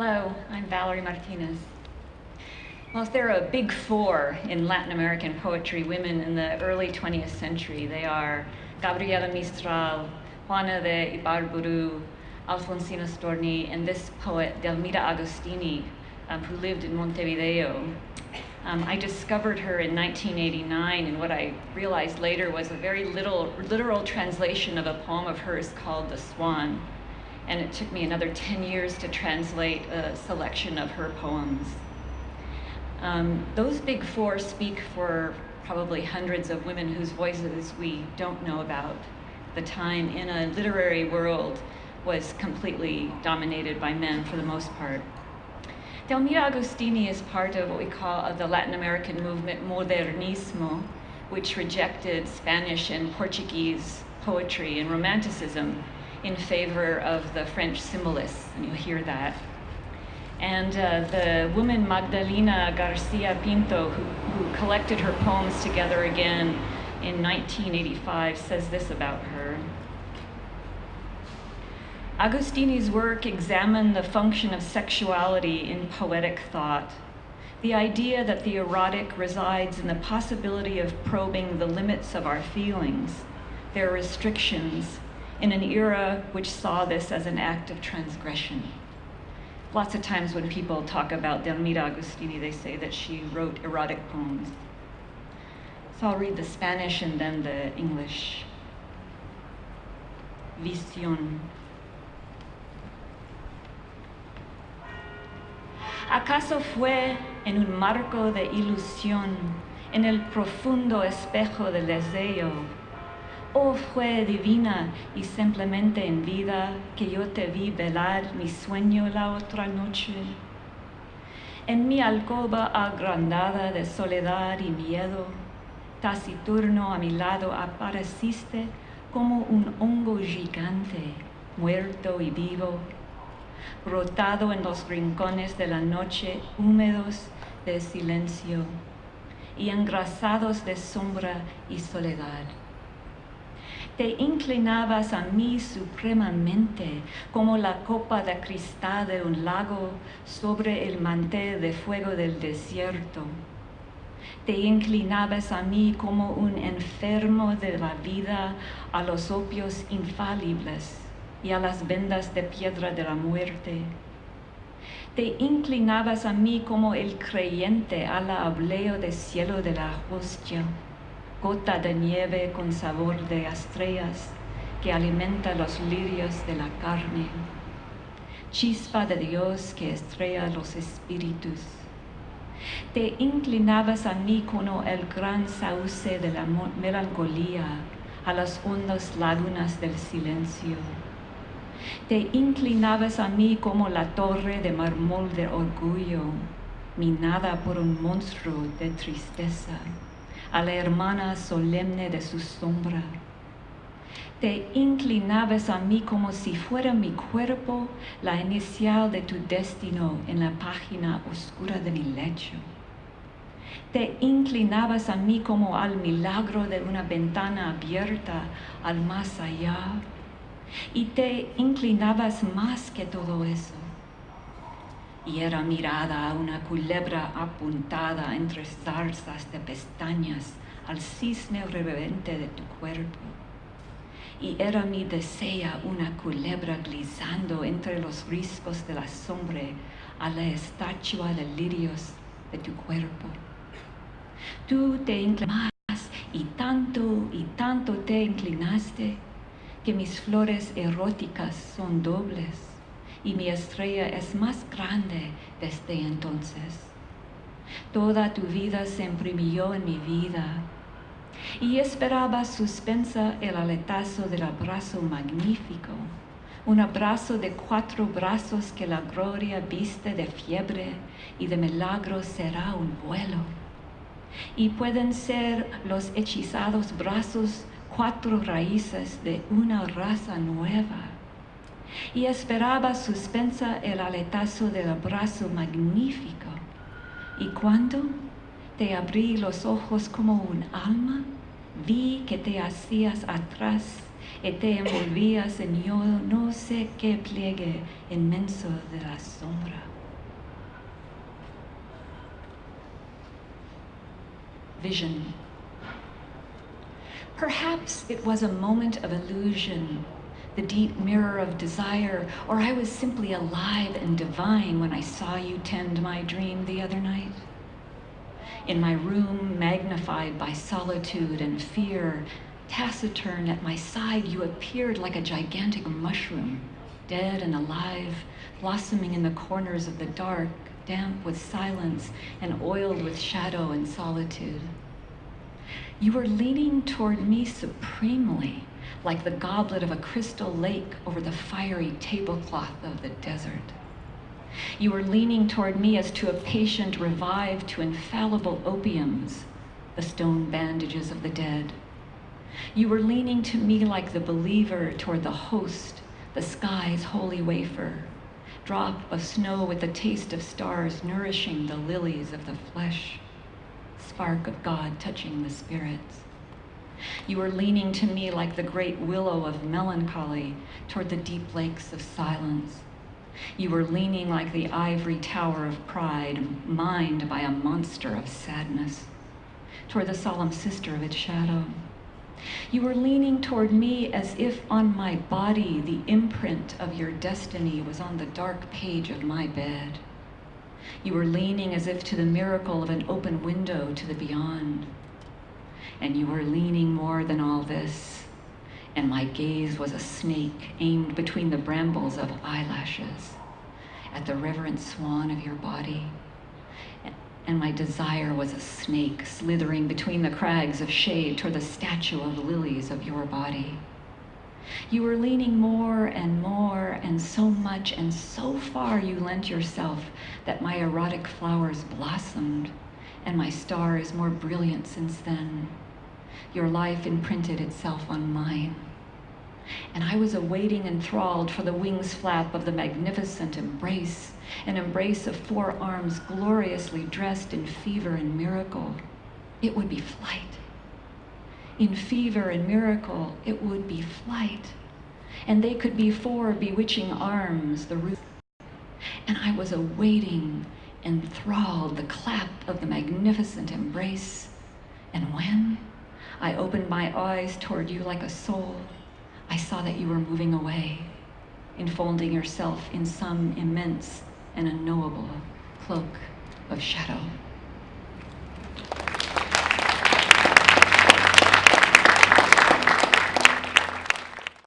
Hello, I'm Valerie Martinez. Well, if there are a big four in Latin American poetry women in the early 20th century, they are Gabriela Mistral, Juana de Ibarburu, Alfonsina Storni, and this poet, Delmira Agustini, who lived in Montevideo. I discovered her in 1989, and what I realized later was a very literal translation of a poem of hers called The Swan. And it took me another 10 years to translate a selection of her poems. Those big four speak for probably hundreds of women whose voices we don't know about. The time in a literary world was completely dominated by men for the most part. Delmira Agustini is part of what we call the Latin American movement Modernismo, which rejected Spanish and Portuguese poetry and romanticism in favor of the French symbolists, and you'll hear that. And the woman Magdalena Garcia Pinto, who collected her poems together again in 1985, says this about her. Agustini's work examined the function of sexuality in poetic thought, the idea that the erotic resides in the possibility of probing the limits of our feelings, their restrictions, in an era which saw this as an act of transgression. Lots of times when people talk about Delmira Agustini, they say that she wrote erotic poems. So I'll read the Spanish and then the English. Visión. ¿Acaso fue en un marco de ilusión, en el profundo espejo del deseo? ¿O fue divina y simplemente en vida que yo te vi velar mi sueño la otra noche? En mi alcoba agrandada de soledad y miedo, taciturno a mi lado apareciste como un hongo gigante, muerto y vivo, brotado en los rincones de la noche húmedos de silencio y engrasados de sombra y soledad. Te inclinabas a mí supremamente como la copa de cristal de un lago sobre el mantel de fuego del desierto. Te inclinabas a mí como un enfermo de la vida a los opios infalibles y a las vendas de piedra de la muerte. Te inclinabas a mí como el creyente al hableo del cielo de la hostia, gota de nieve con sabor de estrellas que alimenta los lirios de la carne, chispa de Dios que estrella los espíritus. Te inclinabas a mí como el gran sauce de la melancolía a las hondas lagunas del silencio. Te inclinabas a mí como la torre de mármol de orgullo, minada por un monstruo de tristeza, a la hermana solemne de su sombra. Te inclinabas a mí como si fuera mi cuerpo la inicial de tu destino en la página oscura de mi lecho. Te inclinabas a mí como al milagro de una ventana abierta al más allá. Y te inclinabas más que todo eso. Y era mirada a una culebra apuntada entre zarzas de pestañas al cisne rebelde de tu cuerpo. Y era mi deseo una culebra glissando entre los riscos de la sombra a la estatua de lirios de tu cuerpo. Tú te inclinabas y tanto te inclinaste que mis flores eróticas son dobles y mi estrella es más grande desde entonces. Toda tu vida se imprimió en mi vida y esperaba suspensa el aletazo del abrazo magnífico, un abrazo de 4 brazos que la gloria viste de fiebre y de milagro será un vuelo. Y pueden ser los hechizados brazos 4 raíces de una raza nueva. Y esperaba suspensa el aletazo del abrazo magnífico. Y cuando te abrí los ojos como un alma, vi que te hacías atrás y te envolvías en yo no sé qué pliegue inmenso de la sombra. vision. Perhaps it was a moment of illusion, the deep mirror of desire, or I was simply alive and divine when I saw you tend my dream the other night. In my room, magnified by solitude and fear, taciturn at my side, you appeared like a gigantic mushroom, dead and alive, blossoming in the corners of the dark, damp with silence and oiled with shadow and solitude. You were leaning toward me supremely, like the goblet of a crystal lake over the fiery tablecloth of the desert. You were leaning toward me as to a patient revived to infallible opiums, the stone bandages of the dead. You were leaning to me like the believer toward the host, the sky's holy wafer, drop of snow with the taste of stars nourishing the lilies of the flesh, spark of God touching the spirits. You were leaning to me like the great willow of melancholy toward the deep lakes of silence. You were leaning like the ivory tower of pride, mined by a monster of sadness, toward the solemn sister of its shadow. You were leaning toward me as if on my body the imprint of your destiny was on the dark page of my bed. You were leaning as if to the miracle of an open window to the beyond. And you were leaning more than all this, and my gaze was a snake aimed between the brambles of eyelashes at the reverent swan of your body. And my desire was a snake slithering between the crags of shade toward the statue of lilies of your body. You were leaning more, and so much, and so far you lent yourself that my erotic flowers blossomed, and my star is more brilliant since then. Your life imprinted itself on mine. And I was awaiting enthralled for the wings flap of the magnificent embrace, an embrace of 4 arms gloriously dressed in fever and miracle. It would be flight. In fever and miracle, it would be flight. And they could be 4 bewitching arms, the roof. And I was awaiting, enthralled, the clap of the magnificent embrace. And when I opened my eyes toward you like a soul, I saw that you were moving away, enfolding yourself in some immense and unknowable cloak of shadow.